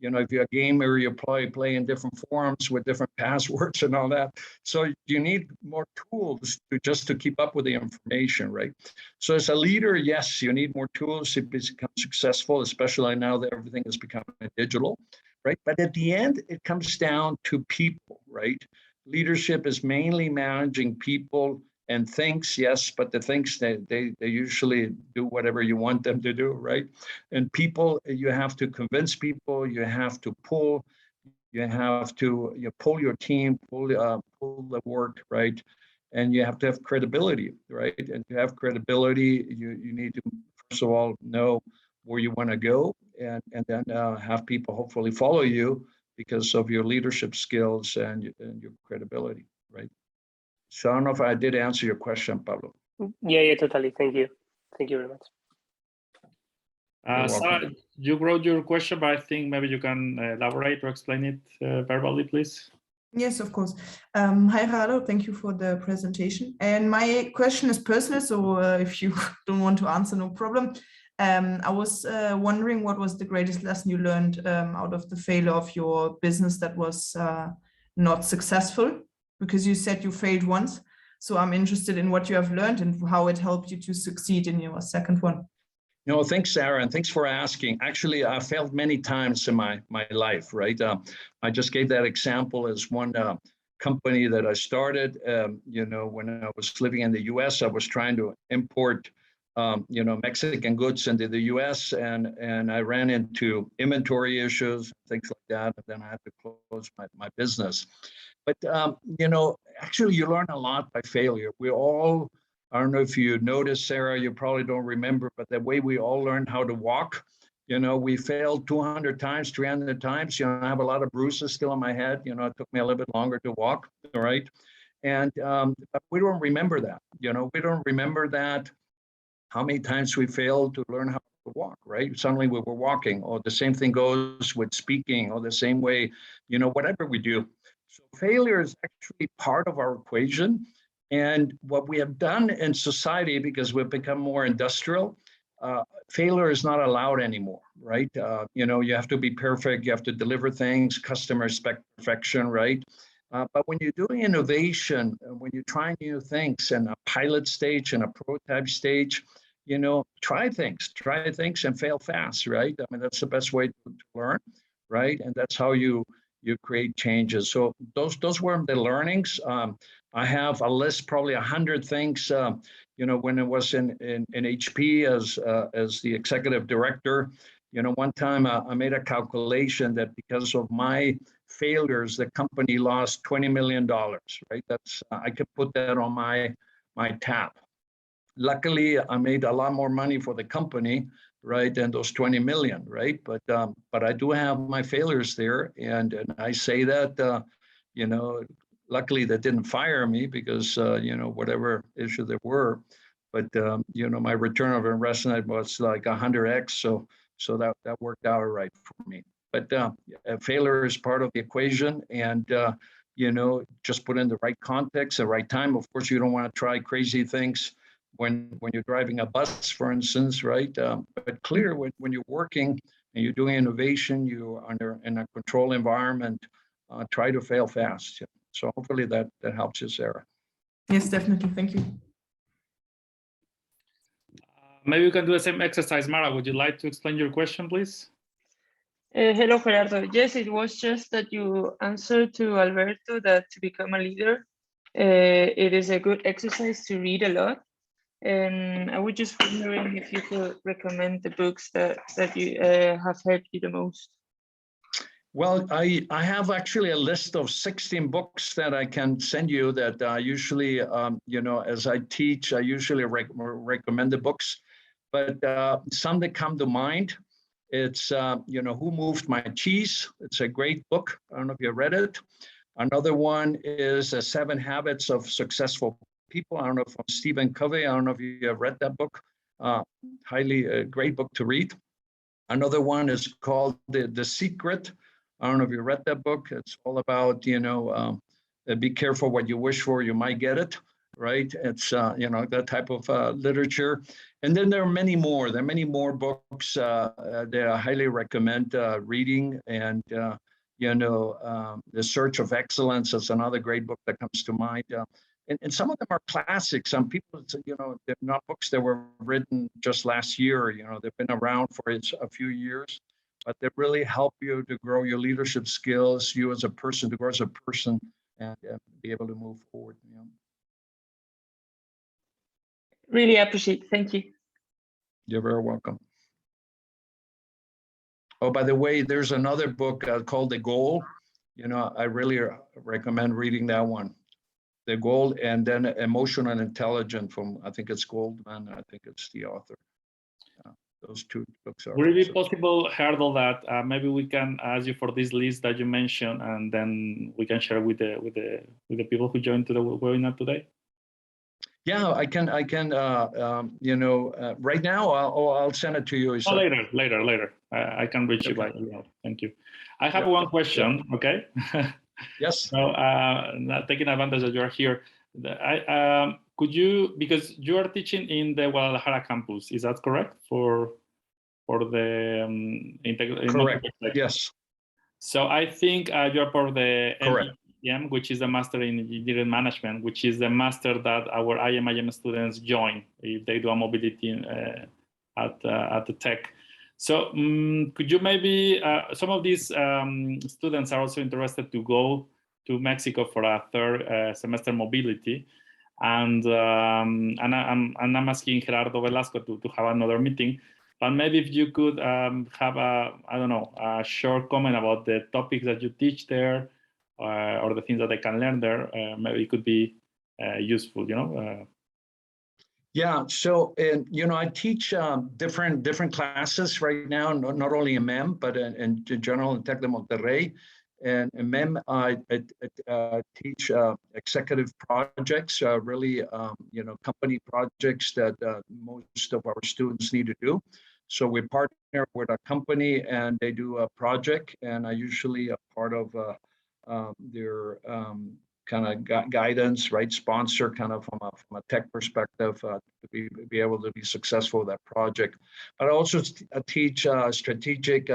B: if you're a gamer, you probably play in different forums with different passwords and all that. So you need more tools to keep up with the information, right? So as a leader, yes, you need more tools to become successful, especially now that everything is becoming digital, right? But at the end, it comes down to people, right? Leadership is mainly managing people and things, yes, but the things they usually do whatever you want them to do, right? And people, you have to convince people, you have to pull, you have to pull your team, pull the work, right? And you have to have credibility, right? And to have credibility, you need to, first of all, know where you want to go, and then have people hopefully follow you because of your leadership skills and your credibility, right? So I don't know if I did answer your question, Pablo.
I: Yeah, totally. Thank you very much.
D: Sarah, you wrote your question, but I think maybe you can elaborate or explain it verbally, please.
J: Yes, of course. Hi, Gerardo. Thank you for the presentation. And my question is personal, so if you don't want to answer, no problem. I was wondering what was the greatest lesson you learned out of the failure of your business that was not successful, because you said you failed once. So I'm interested in what you have learned and how it helped you to succeed in your second one.
B: No, thanks, Sarah, and thanks for asking. Actually, I failed many times in my life, right? I just gave that example as one company that I started. When I was living in the U.S., I was trying to import Mexican goods into the U.S. and I ran into inventory issues, things like that, and then I had to close my business. But actually, you learn a lot by failure. I don't know if you noticed, Sarah, you probably don't remember, but the way we all learned how to walk, we failed 200 times, 300 times. I have a lot of bruises still on my head. It took me a little bit longer to walk, all right? And but we don't remember that. We don't remember that. how many times we failed to learn how to walk, right? Suddenly we were walking, or the same thing goes with speaking, or the same way, whatever we do. So failure is actually part of our equation. And what we have done in society, because we've become more industrial, failure is not allowed anymore, right? You have to be perfect, you have to deliver things, customers expect perfection, right? But when you're doing innovation, when you're trying new things in a pilot stage and a prototype stage, try things and fail fast, right? I mean, that's the best way to learn, right? And that's how you create changes. So those were the learnings. I have a list, probably 100 things. When I was in HP as the executive director, one time I made a calculation that because of my failures, the company lost $20 million, right? That's I could put that on my tab. Luckily, I made a lot more money for the company, right, than those 20 million, right? But I do have my failures there, and I say that, luckily they didn't fire me because whatever issue there were, but my return of investment was like 100x, so that worked out all right for me. But failure is part of the equation, and just put in the right context, the right time. Of course, you don't want to try crazy things when you're driving a bus, for instance, right? But clear when you're working and you're doing innovation, you're in a controlled environment, try to fail fast. So hopefully that helps you, Sarah.
J: Yes, definitely. Thank you.
D: Maybe we can do the same exercise. Mara, would you like to explain your question, please?
H: Hello, Gerardo. Yes, it was just that you answered to Alberto that to become a leader, it is a good exercise to read a lot. And I was just wondering if you could recommend the books that you have helped you the most.
B: Well, I have actually a list of 16 books that I can send you that usually, as I teach, I usually recommend the books. But some that come to mind, it's, Who Moved My Cheese? It's a great book. I don't know if you read it. Another one is 7 Habits of Successful People. I don't know, from Stephen Covey. I don't know if you have read that book. Highly a great book to read. Another one is called The Secret. I don't know if you read that book. It's all about, be careful what you wish for, you might get it, right? It's, that type of literature. And then there are many more. There are many more books that I highly recommend reading. And, The Search of Excellence is another great book that comes to mind. And some of them are classics. Some people, they're not books that were written just last year. They've been around for a few years, but they really help you to grow your leadership skills, you as a person, to grow as a person, and be able to move forward.
H: Really appreciate it. Thank you.
B: You're very welcome. Oh, by the way, there's another book called The Goal. I really recommend reading that one. The Goal, and then Emotional Intelligence from, I think it's Goldman, I think it's the author. Those 2 books are.
D: Would it be possible, Gerardo, that maybe we can ask you for this list that you mentioned, and then we can share with the people who joined to the webinar today? Yeah, I can. Right now, I'll send it to you. Oh, later. I can reach you by email. Thank you. I have one question. Okay. Yes. So, taking advantage that you are here, could you, because you are teaching in the Guadalajara campus, is that correct? For the correct. Yes. So I think you are part of the IMIM, which is the Master in Engineering Management, which is the master that our IMIM students join if they do a mobility at the tech. So could you maybe, some of these students are also interested to go to Mexico for a 3rd semester mobility. And I'm asking Gerardo Velasco to have another meeting. But maybe if you could have a short comment about the topics that you teach there, or the things that they can learn there, maybe it could be useful, Yeah, so I teach different classes right now, not only in IMIM, but in general in Tec de Monterrey.
B: And IMIM, I teach executive projects, really, company projects that most of our students need to do. So we partner with a company and they do a project, and I usually a part of their kind of guidance, right? Sponsor kind of from a tech perspective to be able to be successful with that project. But I also teach strategic,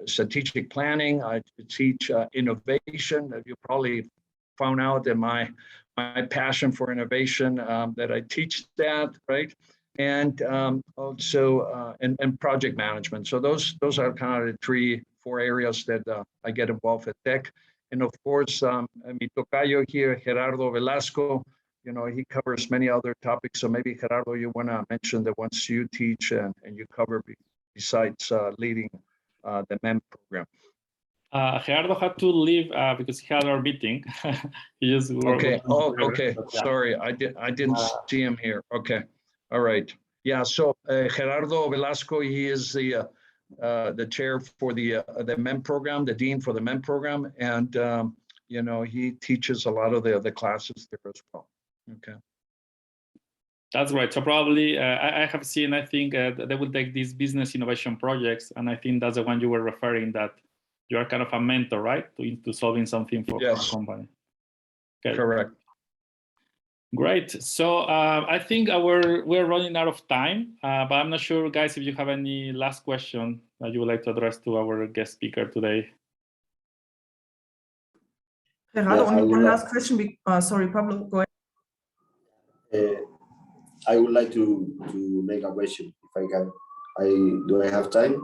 B: strategic planning. I teach innovation. You probably found out that my passion for innovation, that I teach that, right? And also and project management. So those are kind of the 3-4 areas that I get involved with tech. And of course, mi tocayo here, Gerardo Velasco, he covers many other topics. So maybe Gerardo, you want to mention the ones you teach and you cover besides leading the MEM program.
D: Gerardo had to leave because he had our meeting. He just
B: okay. Oh, okay.
D: But, yeah.
B: Sorry, I didn't see him here. Okay. All right. Yeah. So Gerardo Velasco, he is the chair for the MEM program, the dean for the MEM program, and he teaches a lot of the classes there as well. Okay.
D: That's right. So probably I have seen, I think they will take these business innovation projects, and I think that's the one you were referring, that you are kind of a mentor, right, to solving something for a company. Okay.
B: Correct.
D: Great. So I think we're running out of time, but I'm not sure, guys, if you have any last question that you would like to address to our guest speaker today.
J: Gerardo, only one last question. Sorry, Pablo, go ahead.
C: I would like to make a question, if I can. Do I have time?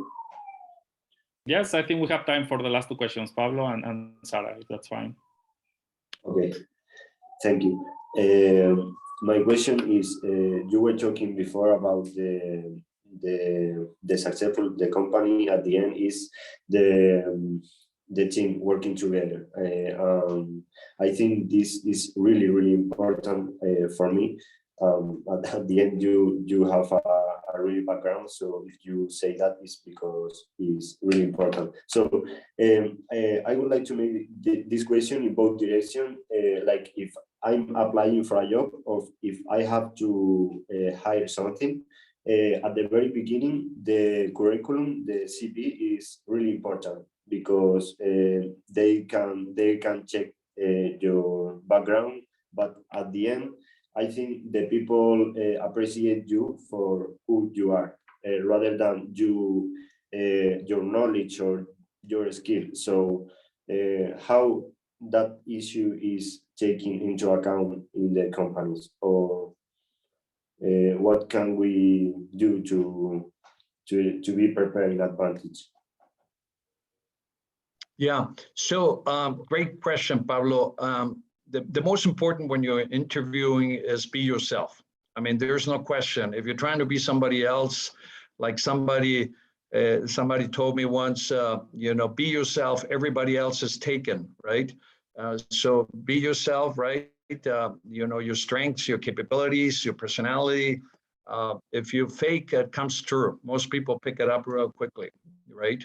D: Yes, I think we have time for the last 2 questions, Pablo and Sarah, if that's fine.
C: Okay, thank you. My question is, you were talking before about the successful, the company at the end is the team working together. I think this is really, really important for me. At the end, you have a really background. So if you say that, it's because it's really important. So I would like to make this question in both directions. Like if I'm applying for a job, or if I have to hire something, at the very beginning, the curriculum, the CV is really important, because they can check your background, but at the end, I think the people appreciate you for who you are, rather than your knowledge or your skill. So how that issue is taken into account in the companies, or what can we do to be prepared in advantage?
B: Yeah, so great question, Pablo. The most important when you're interviewing is be yourself. I mean, there's no question. If you're trying to be somebody else, like somebody told me once, be yourself, everybody else is taken, right? So be yourself, right? Your strengths, your capabilities, your personality. If you fake, it comes true. Most people pick it up real quickly, right?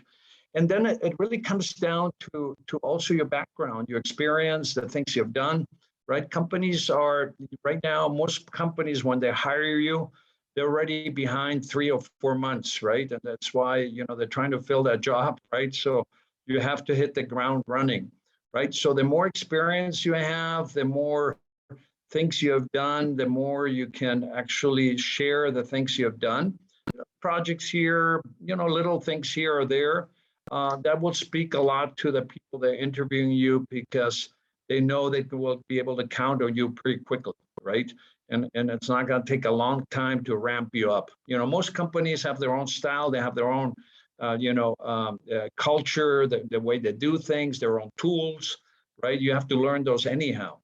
B: And then it really comes down to also your background, your experience, the things you've done, right? Companies are, right now, most companies, when they hire you, they're already behind 3 or 4 months, right? And that's why, they're trying to fill that job, right? So you have to hit the ground running, right? So the more experience you have, the more things you have done, the more you can actually share the things you have done. Projects here, little things here or there. That will speak a lot to the people that are interviewing you, because they know they will be able to count on you pretty quickly, right? And it's not going to take a long time to ramp you up. Most companies have their own style. They have their own, culture, the way they do things, their own tools, right? You have to learn those anyhow.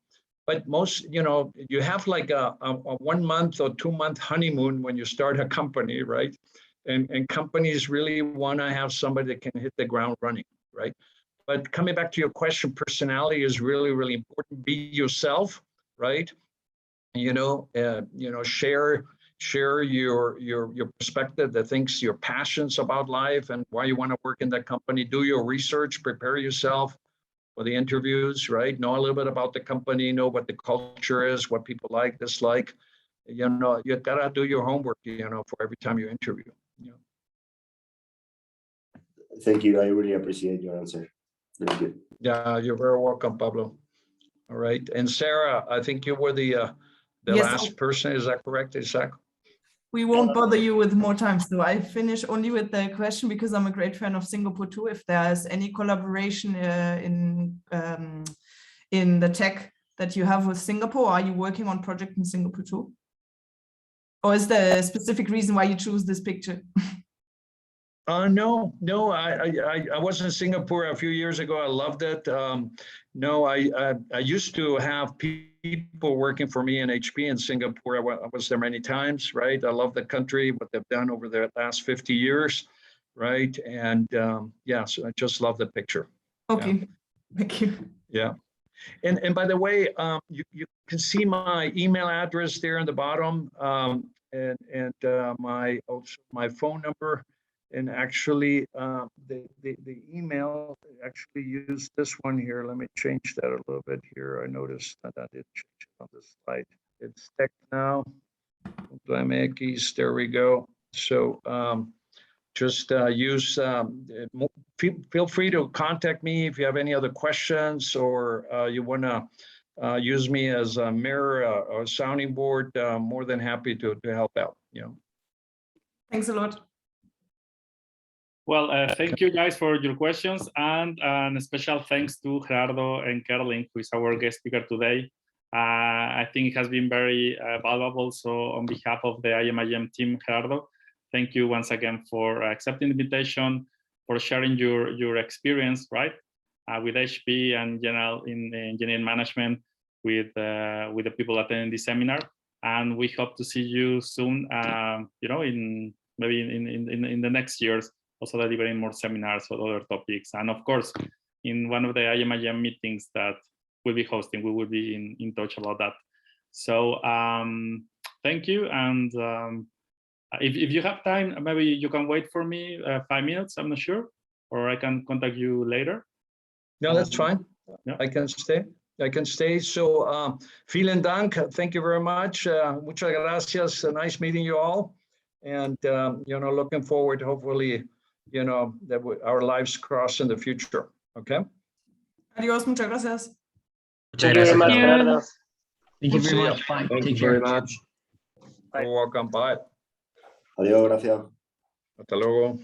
B: But most, you have like a 1 month or 2 month honeymoon when you start a company, right? And companies really want to have somebody that can hit the ground running, right? But coming back to your question, personality is really, really important. Be yourself, right? Share share your perspective, the things, your passions about life and why you want to work in that company. Do your research, prepare yourself for the interviews, right? Know a little bit about the company, know what the culture is, what people like, dislike. You know, you gotta do your homework, you know, for every time you interview. You know.
C: Thank you. I really appreciate your answer. Thank you.
B: Yeah, you're very welcome, Pablo. All right, and Sarah, I think you were the
J: Yes,
B: last person. Is that correct, Isaac?
J: we won't bother you with more time. So I finish only with the question because I'm a great fan of Singapore too. If there's any collaboration in the tech that you have with Singapore, are you working on project in Singapore too? Or is there a specific reason why you choose this picture?
B: No, I was in Singapore a few years ago. I loved it. No, I used to have people working for me in HP in Singapore. I was there many times, right? I love the country, what they've done over the last 50 years, right? And yeah, so I just love the picture.
J: Okay,
B: yeah.
J: Thank you.
B: Yeah. And by the way, you can see my email address there in the bottom, and my phone number. And actually, the email actually used this one here. Let me change that a little bit here. I noticed that I did change it on this slide. It's tech.now.mx. There we go. So just use, feel free to contact me if you have any other questions or you want to use me as a mirror or sounding board. More than happy to help out. You know.
J: Thanks a lot.
D: Well, thank you guys for your questions, and a special thanks to Gerardo Enkerlin, who is our guest speaker today. I think it has been very valuable. So on behalf of the IMIM team, Gerardo, thank you once again for accepting the invitation, for sharing your experience, right, with HP and general in engineering management with the people attending this seminar. And we hope to see you soon, you know, maybe in the next years, also delivering more seminars or other topics. And of course, in one of the IMIM meetings that we'll be hosting, we will be in touch about that. So thank you. And if you have time, maybe you can wait for me 5 minutes, I'm not sure, or I can contact you later.
B: No, that's fine.
D: Yeah.
B: I can stay. So vielen Dank. Thank you very much. Muchas gracias. Nice meeting you all. And, you know, looking forward, hopefully, you know, that our lives cross in the future. Okay.
J: Adios, muchas gracias.
I: Thank you very much, Gerardo.
E: Thank you very much. Bye.
G: Thank
E: Take
G: you
E: care.
G: very much.
B: You're welcome. Bye.
C: Adiós, gracias.
B: Hasta luego.